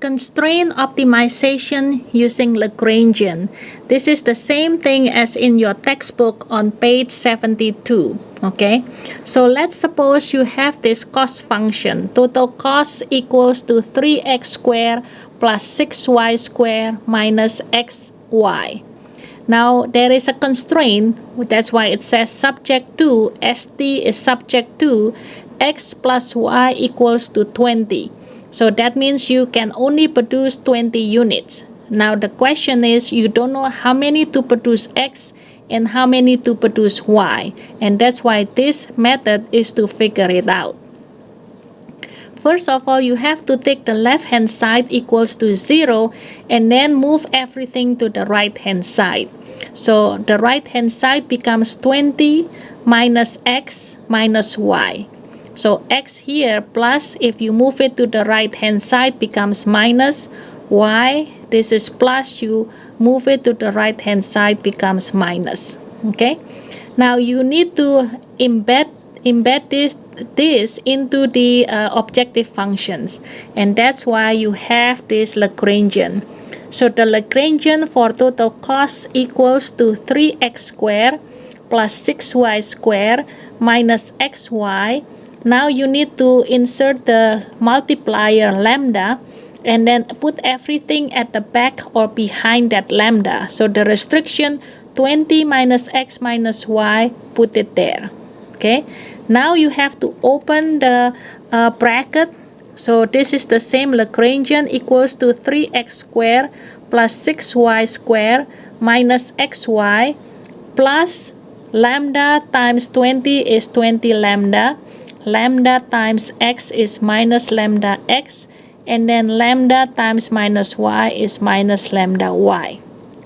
Constraint optimization using Lagrangian. This is the same thing as in your textbook on page 72. Okay, so let's suppose you have this cost function. Total cost equals to 3x squared plus 6y squared minus xy. Now there is a constraint, that's why it says subject to, st is subject to x plus y equals to 20. So that means you can only produce 20 units. Now the question is, you don't know how many to produce x and how many to produce y. And that's why this method is to figure it out. First of all, you have to take the left hand side equals to 0 and then move everything to the right hand side. So the right hand side becomes 20 minus x minus y. So x here plus, if you move it to the right hand side, becomes minus. Y, this is plus, you move it to the right hand side, becomes minus. Okay, now you need to embed this into the objective functions, and that's why you have this Lagrangian. So the Lagrangian for total cost equals to 3x squared plus 6y squared minus xy. Now you need to insert the multiplier lambda and then put everything at the back or behind that lambda. So the restriction 20 minus x minus y, put it there. Okay, now you have to open the bracket. So this is the same Lagrangian equals to 3x squared plus 6y squared minus xy plus lambda times 20 is 20 lambda. Lambda times x is minus lambda x, and then lambda times minus y is minus lambda y.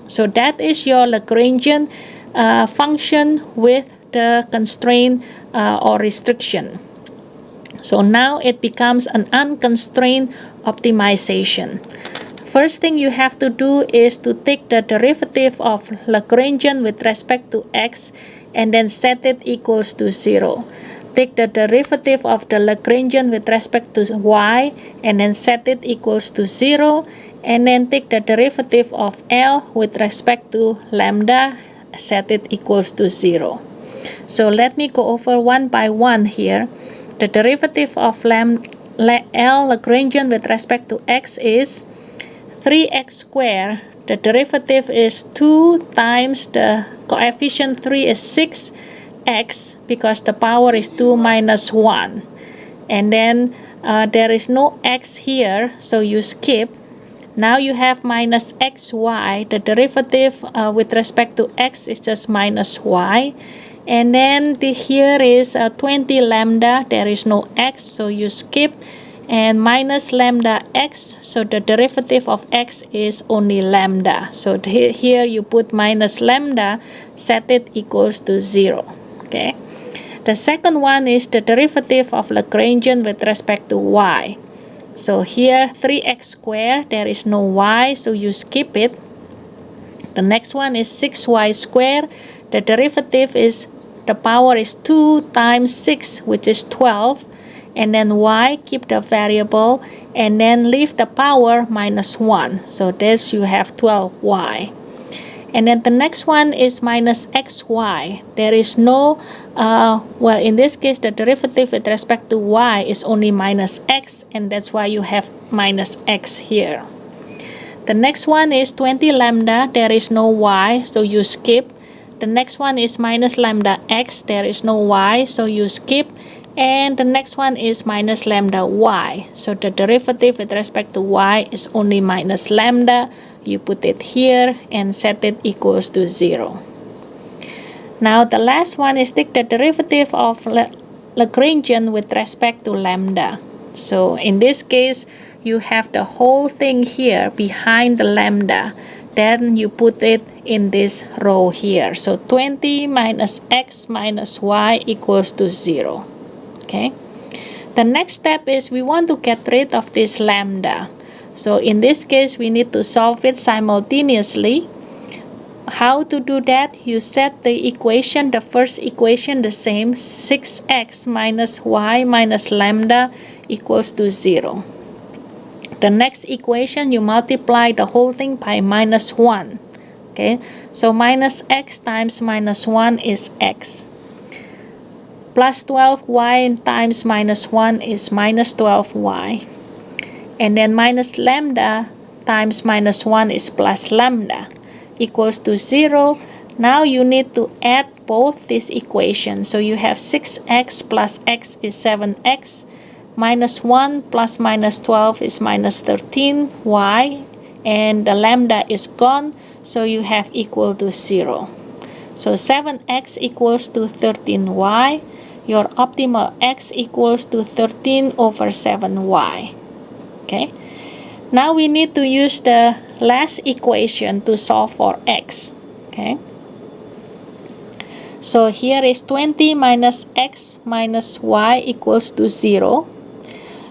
So that is your Lagrangian function with the constraint or restriction. So now it becomes an unconstrained optimization. First thing you have to do is to take the derivative of Lagrangian with respect to x and then set it equals to 0. Take the derivative of the Lagrangian with respect to y and then set it equals to 0, and then take the derivative of L with respect to lambda, set it equals to 0. So let me go over one by one here. The derivative of L Lagrangian with respect to x is 3x squared. The derivative is 2 times the coefficient 3 is 6 x, because the power is 2 minus 1, and then there is no x here, so you skip. Now you have minus xy. The derivative with respect to x is just minus y, and then here is 20 lambda. There is no x, so you skip, and minus lambda x, so the derivative of x is only lambda. So here you put minus lambda, set it equals to 0. Okay, the second one is the derivative of Lagrangian with respect to y. So here 3x squared, there is no y, so you skip it. The next one is 6y squared. The derivative is, the power is 2 times 6, which is 12, and then y, keep the variable, and then leave the power minus 1. So this you have 12y. And then the next one is minus xy. There is no, well, in this case, the derivative with respect to y is only minus x, and that's why you have minus x here. The next one is 20 lambda. There is no y, so you skip. The next one is minus lambda x. There is no y, so you skip. And the next one is minus lambda y. So the derivative with respect to y is only minus lambda. You put it here and set it equals to 0. Now the last one is take the derivative of Lagrangian with respect to lambda. So in this case, you have the whole thing here behind the lambda. Then you put it in this row here. So 20 minus x minus y equals to 0. Okay. The next step is we want to get rid of this lambda. So in this case, we need to solve it simultaneously. How to do that? You set the equation, the first equation the same, 6x minus y minus lambda equals to 0. The next equation, you multiply the whole thing by minus 1. Okay, so minus x times minus 1 is x. Plus 12y times minus 1 is minus 12y. And then minus lambda times minus 1 is plus lambda equals to 0. Now you need to add both these equations. So you have 6x plus x is 7x. Minus 1 plus minus 12 is minus 13y. And the lambda is gone. So you have equal to 0. So 7x equals to 13y. Your optimal x equals to 13 over 7y. Okay. Now we need to use the last equation to solve for x. Okay. So here is 20 minus x minus y equals to 0.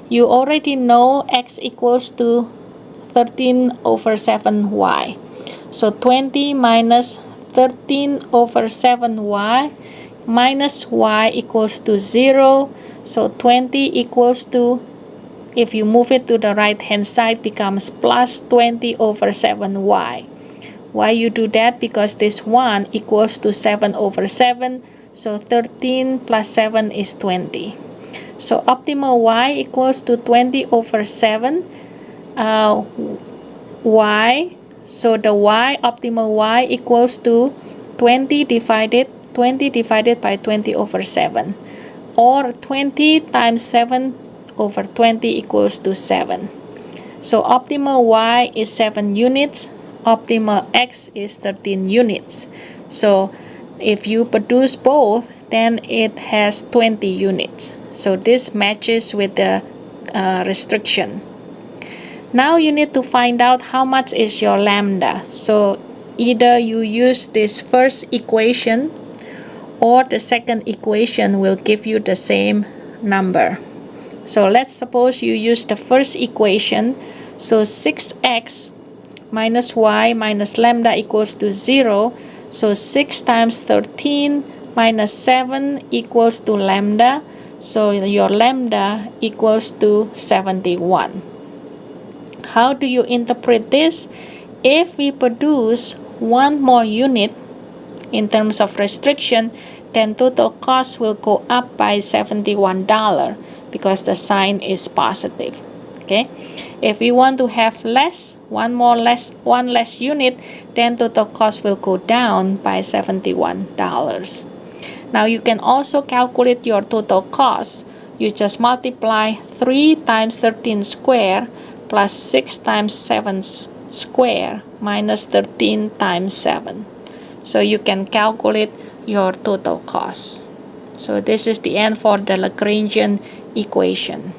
You already know x equals to 13 over 7y. So 20 minus 13 over 7y minus y equals to 0. So 20 equals to, if you move it to the right hand side, becomes plus 20 over 7y. Why you do that? Because this 1 equals to 7 over 7. So 13 plus 7 is 20. So optimal y equals to 20 over 7. Y, so the y, optimal y equals to 20 divided by 20 over 7. Or 20 times 7 over 20 equals to 7. So optimal y is 7 units. Optimal x is 13 units. So if you produce both, then it has 20 units. So this matches with the restriction. Now you need to find out how much is your lambda. So either you use this first equation or the second equation will give you the same number. So let's suppose you use the first equation. So 6x minus y minus lambda equals to 0. So 6 times 13 minus 7 equals to lambda. So your lambda equals to 71. How do you interpret this? If we produce one more unit in terms of restriction, then total cost will go up by $71 because the sign is positive. Okay. If we want to have one less unit, then total cost will go down by $71. Now you can also calculate your total cost. You just multiply 3 times 13 square plus 6 times 7 square minus 13 times 7. So you can calculate your total cost. So this is the end for the Lagrangian equation.